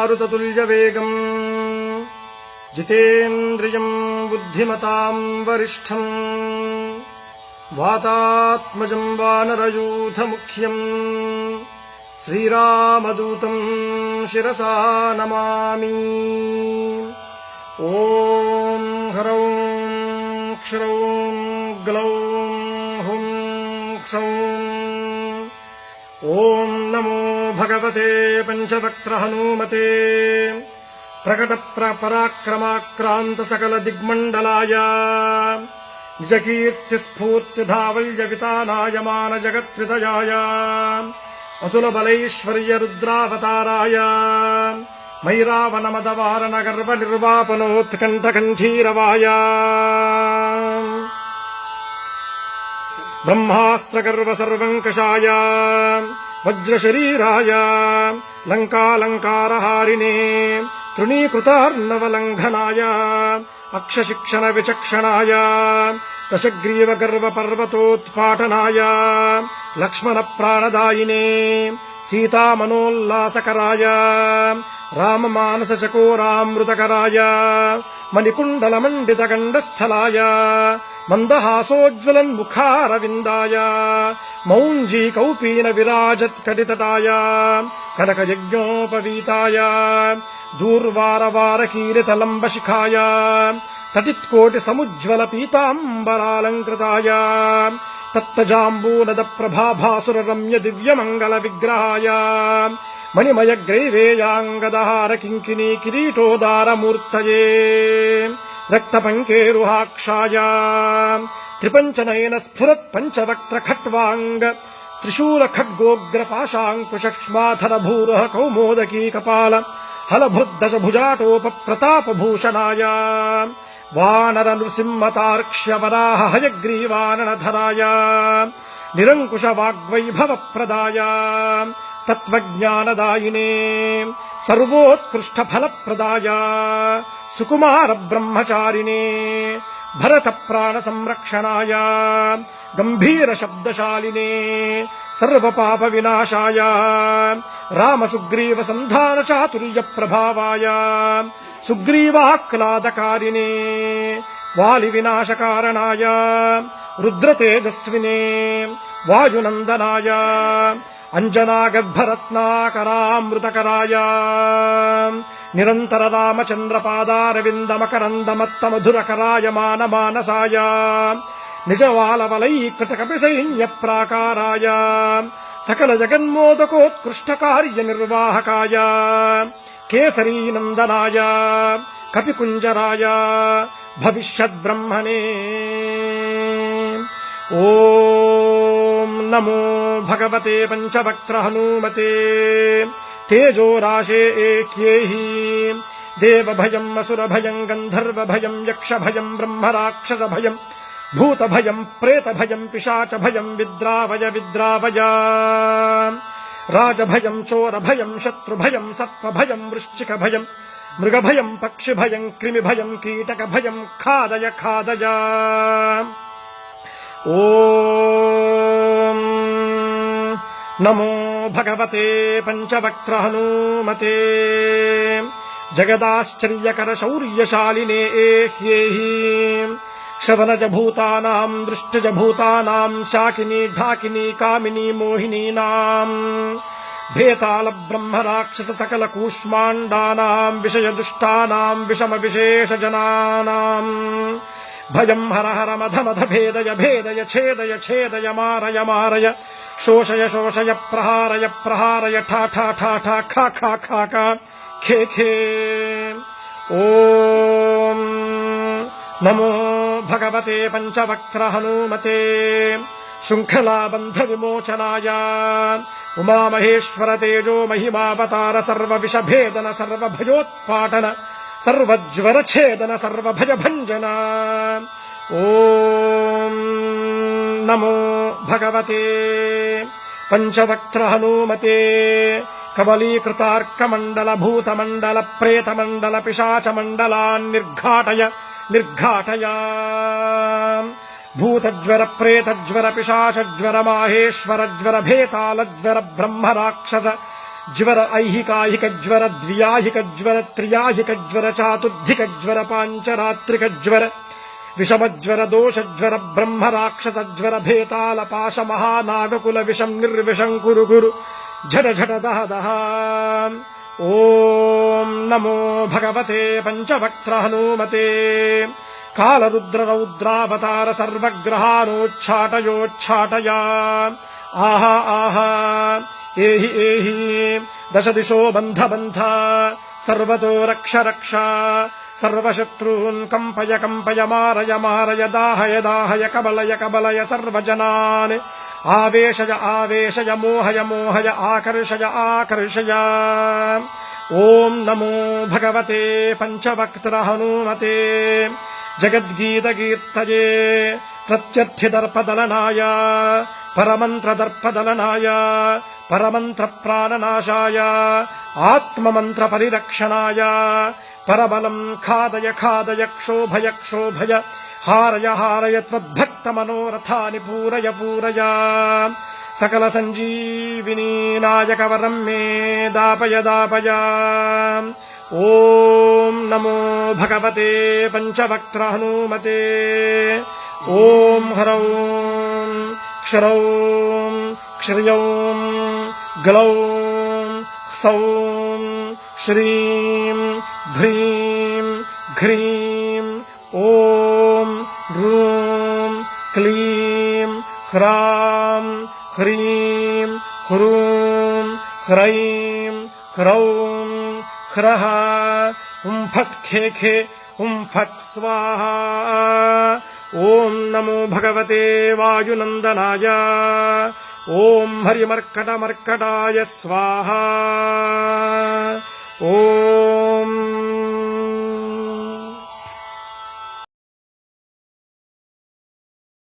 मारुततुल्यवेगम् जितेन्द्रियम् बुद्धिमताम् वरिष्ठम् वातात्मजम् वानरयूथमुख्यम् श्रीरामदूतम् शिरसा नमामि। ॐ ह्रौं क्षरौं ग्लौं हुं क्षौं। ॐ नमो भगवते पञ्चवक्त्रहनुमते प्रकटपराक्रमाक्रान्तसकलदिग्मण्डलाय निजकीर्तिस्फूर्तिधावल्यवितानायमानजगत्कृतयाय अतुलबलैश्वर्यरुद्रावताराय मैरावनमदवारणगर्वनिर्वापनोत्कण्ठकण्ठीरवाय ब्रह्मास्त्रगर्वसर्वङ्कषाय वज्रशरीराय लङ्कालङ्कारहारिणे तृणीकृतार्णवलङ्घनाय अक्षशिक्षणविचक्षणाय दशग्रीवगर्वपर्वतोत्पाटनाय लक्ष्मणप्राणदायिने सीतामनोल्लासकराय राममानसचकोरामृतकराय मणिकुण्डलमण्डितगण्डस्थलाय मन्दहासोज्ज्वलन्मुखारविन्दाय मौञ्जीकौपीनविराजत्कटितटाय कनकयज्ञोपवीताय दूर्वारवारकीरितलम्बशिखाय तटित्कोटिसमुज्ज्वलपीताम्बरालङ्कृताय तप्तजाम्बूनदप्रभाभासुररम्यदिव्यमङ्गलविग्रहाय मणिमयग्रैवेयाङ्गदहारकिङ्किणी किरीटोदारमूर्तये रक्तपङ्केरुहाक्षाय त्रिपञ्चनयन स्फुरत्पञ्चवक्त्रखट्वाङ्ग त्रिशूलखड्गोग्रपाशाङ्कुशक्ष्माधर भूरः कौमोदकी कपाल हलभृद्दशभुजाटोपप्रतापभूषणाय वानर नृसिंहतार्क्ष्यवराह हयग्रीवाननधराय निरङ्कुशवाग्वैभवप्रदाय तत्त्वज्ञानदायिने सर्वोत्कृष्टफलप्रदाय सुकुमार ब्रह्मचारिणे भरतप्राणसंरक्षणाय गम्भीरशब्दशालिने सर्वपापविनाशाय रामसुग्रीवसन्धानचातुर्यप्रभावाय सुग्रीवाह्लादकारिणे वालिविनाशकारणाय रुद्रतेजस्विने वायुनन्दनाय अंजनागर्भरत्नाकरामृतकराय निरंतर रामचंद्रपादारविन्दमकरन्दमत्तमधुरकराय मानमानसाय निजवालवलैकृतकपिसैन्यप्राकाराय सकल जगन्मोदकोत्कृष्टकार्यनिर्वाहकाय केसरीनन्दनाय कपिकुञ्जराय भविष्यद्ब्रह्मणे ॐ नमो भगवते पञ्चवक्त्रहनुमते तेजोराशे एह्येहि देवभयम् असुरभयम् गन्धर्वभयम् यक्षभयम् ब्रह्मराक्षसभयम् भूतभयम् प्रेतभयम् पिशाचभयम् विद्रावय विद्रावय राजभयम् चोरभयम् शत्रुभयम् सर्पभयम् वृश्चिकभयम् मृगभयम् पक्षिभयम् कृमिभयम् कीटकभयम् खादय खादय ॐ नमो भगवते पञ्चवक्त्रहनुमते जगदाश्चर्यकरशौर्यशालिने एह्येहि श्रवणजभूतानाम् दृष्टजभूतानाम् शाकिनी ढाकिनी कामिनी मोहिनीनाम् भेतालब्रह्मराक्षस सकलकूष्माण्डानाम् विषयदुष्टानाम् विषमविशेषजनानाम् भयम् हर हर मध मध भेदय भेदय छेदय छेदय मारय मारय शोषय शोषय प्रहारय प्रहारय ठा ठा ठा ठा खा खा खा खा खे खे ॐ नमो भगवते पञ्चवक्त्रहनुमते शृङ्खलाबन्धविमोचनाय उमामहेश्वर तेजो महिमावतार सर्वविषभेदन सर्वभयोत्पाटन सर्वज्वरछेदन सर्वभयभञ्जन ॐ नमो भगवते पञ्चवक्त्रहनुमते कबलीकृतार्कमण्डल भूतमण्डल प्रेतमण्डल पिशाचमण्डलान् निर्घाटय निर्घाटय भूतज्वर प्रेतज्वर पिशाचज्वर माहेश्वरज्वर भेतालज्वर ब्रह्मराक्षस జ్వర ఐహికాహిక జ్వర ద్వ్యాహిక జ్వర త్రియాహిక జ్వర చాతుర్ధిక జ్వర పాంచరాత్రిక జ్వర విషమజ్వర దోషజ్వర బ్రహ్మ రాక్షస జ్వర భేతాల పాశ మహానాగకుల విషం నిర్విషం కురు గురు ఝట ఝట దహ దహ. ఓం నమో భగవతే పంచవక్త్ర హనుమతే కాళరుద్ర రౌద్రావతార సర్వగ్రహానోచ్ఛాటయోచ్ఛాటయా. ఆహా ఆహా ఏహి ఏహి దశ దిశో బంధ బంధ సర్వతో రక్ష రక్ష సర్వశత్రూన్ కంపయ కంపయ మారయ మారయ దాహయ దాహయ కబలయ కబలయ సర్వజనాన్ ఆవేశయ ఆవేశయ మోహయ మోహయ ఆకర్షయ ఆకర్షయ. ఓం నమో భగవతే పంచవక్త్ర హనుమతే జగద్గీత కీర్తయే ప్రత్యర్థిదర్పదలనాయ పరమంత్రదర్పదలనాయ పరమంత్ర ప్రాణనాశాయ ఆత్మమంత్ర పరిరక్షణాయ పరబలం ఖాదయ ఖాదయ క్షోభయ క్షోభయ హారయ హారయ త్వద్భక్త మనోరథాని పూరయ పూరయ. సకల సంజీవినీ నాయక వరం మే దాపయ దాపయ. ఓం నమో భగవతే పంచవక్త్ర హనుమతే. ఓం హ్రౌం క్షరౌం క్షర్యౌం గ్లౌం సౌం శ్రీం భ్రీం ఘ్రీం. ఓం రూం క్లీం హ్రాం హ్రీం హ్రూం హ్రైం హ్రౌం హ్రః. హుం ఫట్ ఖే ఖే హుం ఫట్ స్వాహా. ఓం నమో భగవతే వాయునందనాయ. ఓం హరిమర్కట మర్కటాయ స్వాహా. ఓం